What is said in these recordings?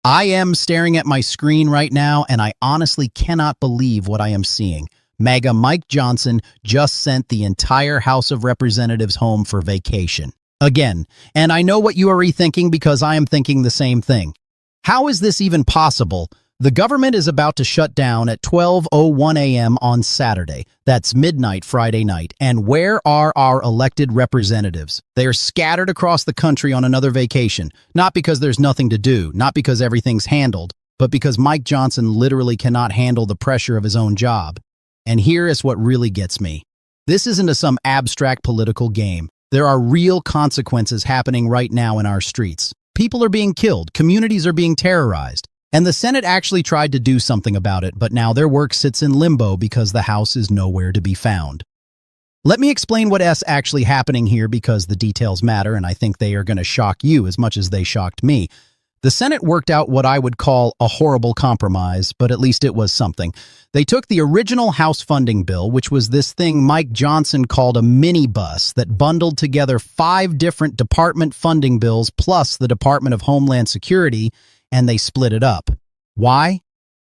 I am staring at my screen right now, and I honestly cannot believe what I am seeing. MAGA Mike Johnson just sent the entire House of Representatives home for vacation. Again, and I know what you are rethinking because I am thinking the same thing. How is this even possible? The government is about to shut down at 12:01 a.m. on Saturday. That's midnight Friday night. And where are our elected representatives? They are scattered across the country on another vacation. Not because there's nothing to do, not because everything's handled, but because Mike Johnson literally cannot handle the pressure of his own job. And here is what really gets me. This isn't some abstract political game. There are real consequences happening right now in our streets. People are being killed, communities are being terrorized. And the Senate actually tried to do something about it, but now their work sits in limbo because the House is nowhere to be found. Let me explain what's actually happening here because the details matter, and I think they are going to shock you as much as they shocked me. The Senate worked out what I would call a horrible compromise, but at least it was something. They took the original House funding bill, which was this thing Mike Johnson called a minibus that bundled together 5 different department funding bills plus the Department of Homeland Security, and they split it up. Why?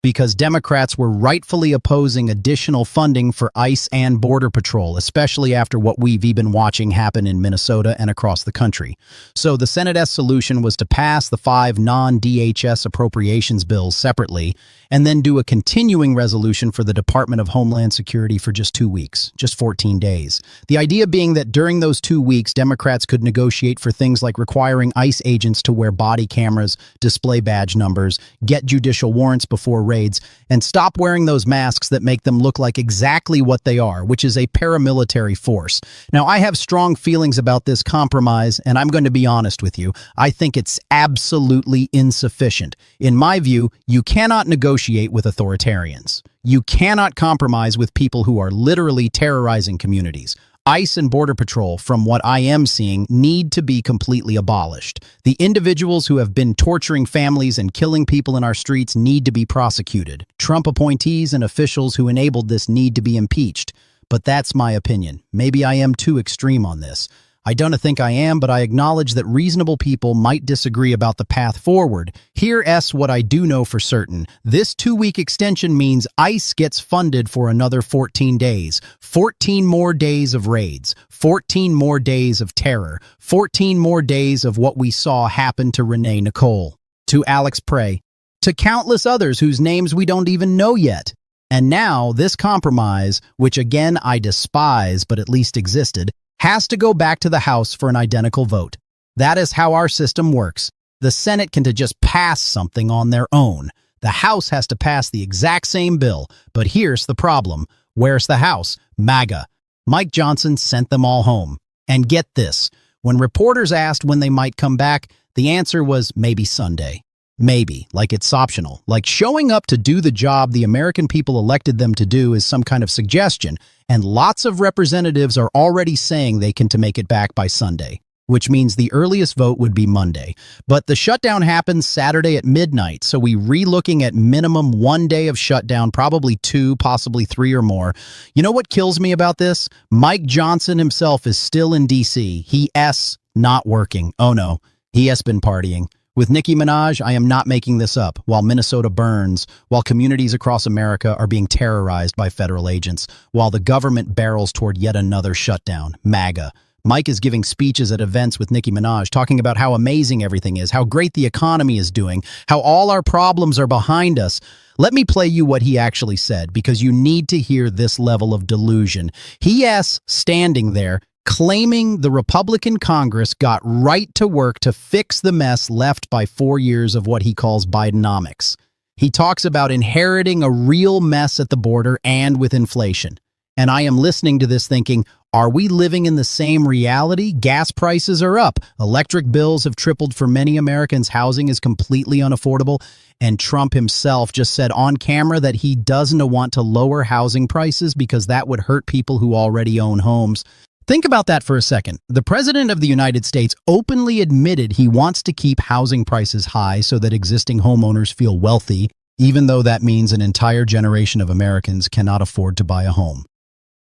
Because Democrats were rightfully opposing additional funding for ICE and Border Patrol, especially after what we've been watching happen in Minnesota and across the country. So the Senate's solution was to pass the 5 non-DHS appropriations bills separately and then do a continuing resolution for the Department of Homeland Security for just 2 weeks, just 14 days. The idea being that during those 2 weeks, Democrats could negotiate for things like requiring ICE agents to wear body cameras, display badge numbers, get judicial warrants before raids, and stop wearing those masks that make them look like exactly what they are, which is a paramilitary force. Now, I have strong feelings about this compromise, and I'm going to be honest with you. I think it's absolutely insufficient. In my view, you cannot negotiate with authoritarians. You cannot compromise with people who are literally terrorizing communities. ICE and Border Patrol, from what I am seeing, need to be completely abolished. The individuals who have been torturing families and killing people in our streets need to be prosecuted. Trump appointees and officials who enabled this need to be impeached. But that's my opinion. Maybe I am too extreme on this. I don't think I am, but I acknowledge that reasonable people might disagree about the path forward. Here's what I do know for certain. This 2-week extension means ICE gets funded for another 14 days. 14 more days of raids. 14 more days of terror. 14 more days of what we saw happen to Renee Nicole, to Alex Prey, to countless others whose names we don't even know yet. And now this compromise, which again I despise but at least existed, has to go back to the House for an identical vote. That is how our system works. The Senate can just pass something on their own. The House has to pass the exact same bill. But here's the problem. Where's the House? MAGA. Mike Johnson sent them all home. And get this, when reporters asked when they might come back, the answer was maybe Sunday. Maybe, like it's optional. Like showing up to do the job the American people elected them to do is some kind of suggestion, and lots of representatives are already saying they can to make it back by Sunday, which means the earliest vote would be Monday. But the shutdown happens Saturday at midnight, so we re-looking at minimum 1 day of shutdown, probably 2, possibly 3 or more. You know what kills me about this? Mike Johnson himself is still in D.C. He's not working. Oh no, he has been partying. With Nicki Minaj, I am not making this up, while Minnesota burns, while communities across America are being terrorized by federal agents, while the government barrels toward yet another shutdown, MAGA. Mike is giving speeches at events with Nicki Minaj, talking about how amazing everything is, how great the economy is doing, how all our problems are behind us. Let me play you what he actually said, because you need to hear this level of delusion. He is standing there, claiming the Republican Congress got right to work to fix the mess left by 4 years of what he calls Bidenomics. He talks about inheriting a real mess at the border and with inflation. And I am listening to this thinking, are we living in the same reality? Gas prices are up. Electric bills have tripled for many Americans. Housing is completely unaffordable. And Trump himself just said on camera that he doesn't want to lower housing prices because that would hurt people who already own homes. Think about that for a second. The President of the United States openly admitted he wants to keep housing prices high so that existing homeowners feel wealthy, even though that means an entire generation of Americans cannot afford to buy a home.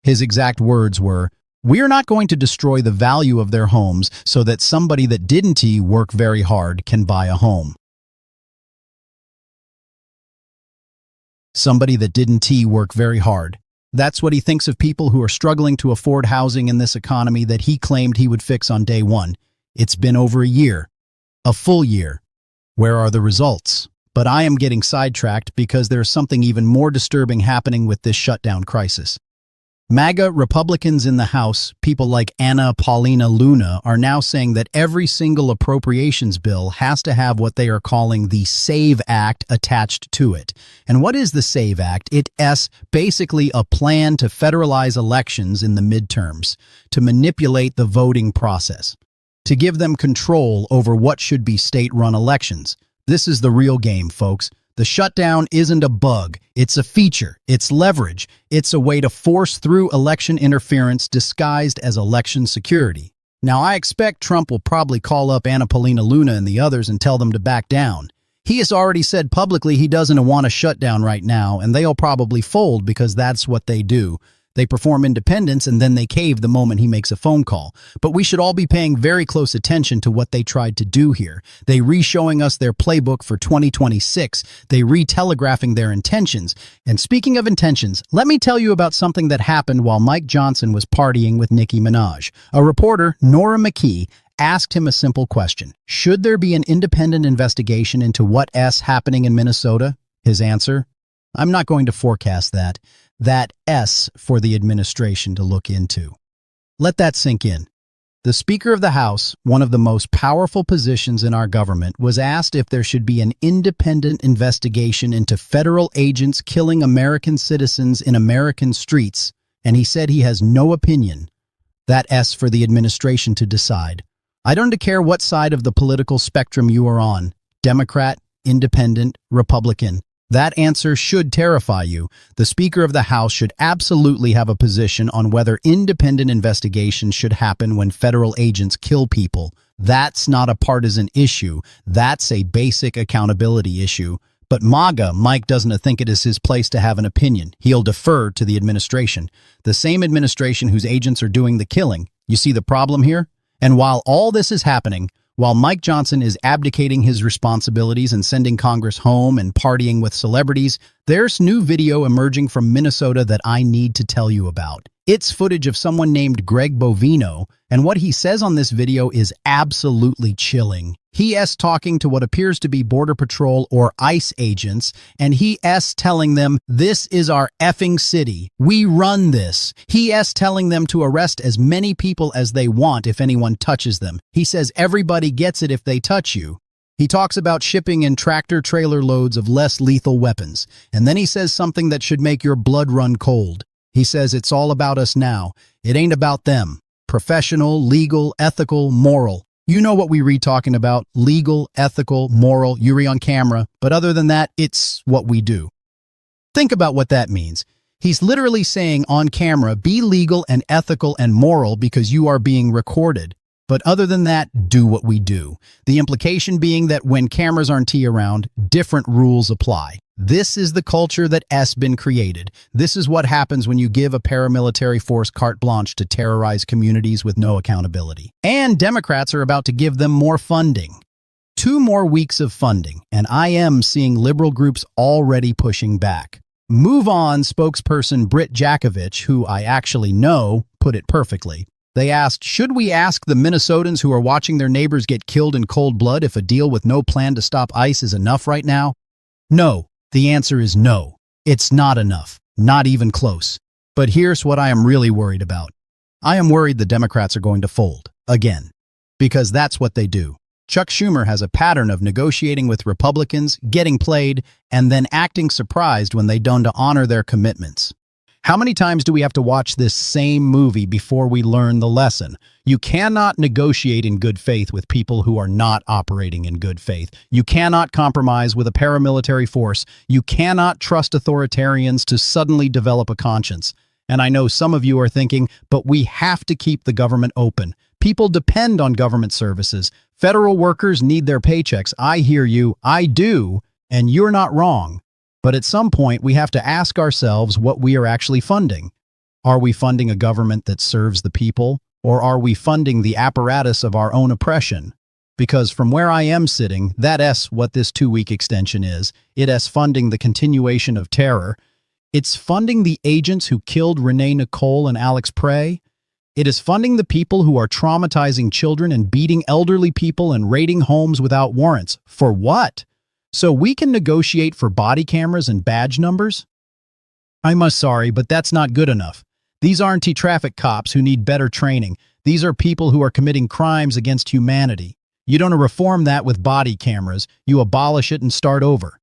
His exact words were, "We're not going to destroy the value of their homes so that somebody that didn't work very hard can buy a home." somebody that didn't work very hard. That's what he thinks of people who are struggling to afford housing in this economy that he claimed he would fix on day one. It's been over a year. A full year. Where are the results? But I am getting sidetracked because there's something even more disturbing happening with this shutdown crisis. MAGA Republicans in the House, people like Anna Paulina Luna, are now saying that every single appropriations bill has to have what they are calling the SAVE Act attached to it. And what is the SAVE Act? It's basically a plan to federalize elections in the midterms, to manipulate the voting process, to give them control over what should be state-run elections. This is the real game, folks. The shutdown isn't a bug, it's a feature, it's leverage, it's a way to force through election interference disguised as election security. Now, I expect Trump will probably call up Anna Paulina Luna and the others and tell them to back down. He has already said publicly he doesn't want a shutdown right now, and they'll probably fold because that's what they do. They perform independence and then they cave the moment he makes a phone call. But we should all be paying very close attention to what they tried to do here. They re-showing us their playbook for 2026. They re-telegraphing their intentions. And speaking of intentions, let me tell you about something that happened while Mike Johnson was partying with Nicki Minaj. A reporter, Nora McKee, asked him a simple question. Should there be an independent investigation into what's happening in Minnesota? His answer? I'm not going to forecast that. That's for the administration to look into. Let that sink in. The Speaker of the House, one of the most powerful positions in our government, was asked if there should be an independent investigation into federal agents killing American citizens in American streets, and he said he has no opinion. That's for the administration to decide. I don't care what side of the political spectrum you are on, Democrat, Independent, Republican. That answer should terrify you. The Speaker of the House should absolutely have a position on whether independent investigations should happen when federal agents kill people. That's not a partisan issue. That's a basic accountability issue. But MAGA, Mike, doesn't think it is his place to have an opinion. He'll defer to the administration. The same administration whose agents are doing the killing. You see the problem here? And while all this is happening, while Mike Johnson is abdicating his responsibilities and sending Congress home and partying with celebrities, there's new video emerging from Minnesota that I need to tell you about. It's footage of someone named Greg Bovino, and what he says on this video is absolutely chilling. He's talking to what appears to be Border Patrol or ICE agents, and he's telling them, "This is our effing city. We run this." He's telling them to arrest as many people as they want if anyone touches them. He says everybody gets it if they touch you. He talks about shipping in tractor-trailer loads of less lethal weapons, and then he says something that should make your blood run cold. He says it's all about us now. It ain't about them. Professional, legal, ethical, moral. You know what we read talking about. Legal, ethical, moral, you read on camera. But other than that, it's what we do. Think about what that means. He's literally saying on camera, be legal and ethical and moral because you are being recorded. But other than that, do what we do. The implication being that when cameras aren't around, different rules apply. This is the culture that has been created. This is what happens when you give a paramilitary force carte blanche to terrorize communities with no accountability. And Democrats are about to give them more funding. 2 more weeks of funding, and I am seeing liberal groups already pushing back. Move On spokesperson Britt Jakovich, who I actually know, put it perfectly. They asked, should we ask the Minnesotans who are watching their neighbors get killed in cold blood if a deal with no plan to stop ICE is enough right now? No. The answer is no. It's not enough. Not even close. But here's what I am really worried about. I am worried the Democrats are going to fold. Again. Because that's what they do. Chuck Schumer has a pattern of negotiating with Republicans, getting played, and then acting surprised when they don't honor their commitments. How many times do we have to watch this same movie before we learn the lesson? You cannot negotiate in good faith with people who are not operating in good faith. You cannot compromise with a paramilitary force. You cannot trust authoritarians to suddenly develop a conscience. And I know some of you are thinking, but we have to keep the government open. People depend on government services. Federal workers need their paychecks. I hear you. I do. And you're not wrong. But at some point, we have to ask ourselves what we are actually funding. Are we funding a government that serves the people, or are we funding the apparatus of our own oppression? Because from where I am sitting, that's what this 2-week extension is. It is funding the continuation of terror. It's funding the agents who killed Renee Nicole and Alex Prey. It is funding the people who are traumatizing children and beating elderly people and raiding homes without warrants. For what? So we can negotiate for body cameras and badge numbers? I'm sorry, but that's not good enough. These aren't traffic cops who need better training. These are people who are committing crimes against humanity. You don't reform that with body cameras. You abolish it and start over.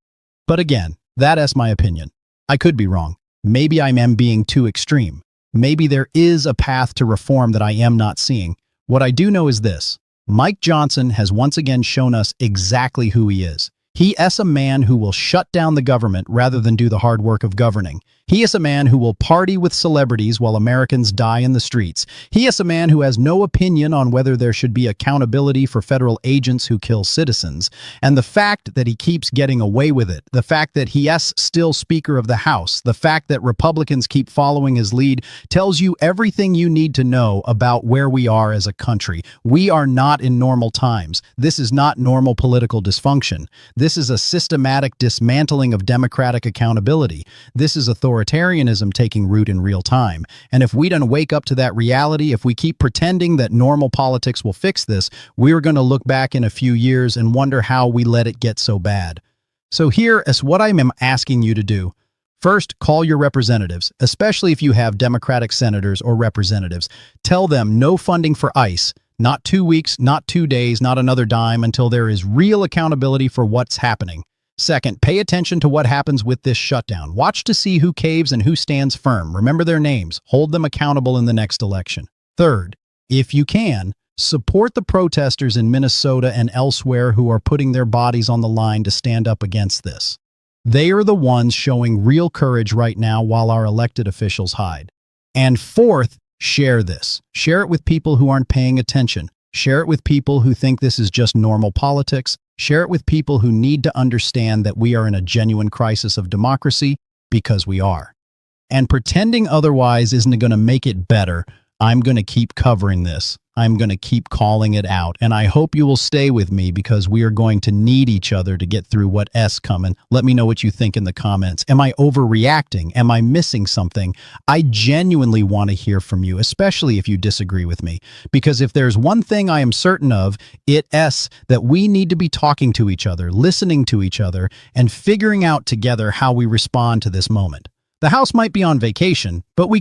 But again, that's my opinion. I could be wrong. Maybe I am being too extreme. Maybe there is a path to reform that I am not seeing. What I do know is this. Mike Johnson has once again shown us exactly who he is. He is a man who will shut down the government rather than do the hard work of governing. He is a man who will party with celebrities while Americans die in the streets. He is a man who has no opinion on whether there should be accountability for federal agents who kill citizens. And the fact that he keeps getting away with it, the fact that he is still Speaker of the House, the fact that Republicans keep following his lead tells you everything you need to know about where we are as a country. We are not in normal times. This is not normal political dysfunction. This is a systematic dismantling of democratic accountability. This is authoritarianism taking root in real time. And if we don't wake up to that reality, if we keep pretending that normal politics will fix this, we're going to look back in a few years and wonder how we let it get so bad. So here is what I am asking you to do. First, call your representatives, especially if you have Democratic senators or representatives. Tell them no funding for ICE. Not 2 weeks, not 2 days, not another dime until there is real accountability for what's happening. Second, pay attention to what happens with this shutdown. Watch to see who caves and who stands firm. Remember their names. Hold them accountable in the next election. Third, if you can, support the protesters in Minnesota and elsewhere who are putting their bodies on the line to stand up against this. They are the ones showing real courage right now while our elected officials hide. And fourth, share this. Share it with people who aren't paying attention. Share it with people who think this is just normal politics. Share it with people who need to understand that we are in a genuine crisis of democracy, because we are. And pretending otherwise isn't going to make it better. I'm going to keep covering this. I'm going to keep calling it out. And I hope you will stay with me because we are going to need each other to get through what's coming. Let me know what you think in the comments. Am I overreacting? Am I missing something? I genuinely want to hear from you, especially if you disagree with me. Because if there's one thing I am certain of, it is that we need to be talking to each other, listening to each other, and figuring out together how we respond to this moment. The House might be on vacation, but we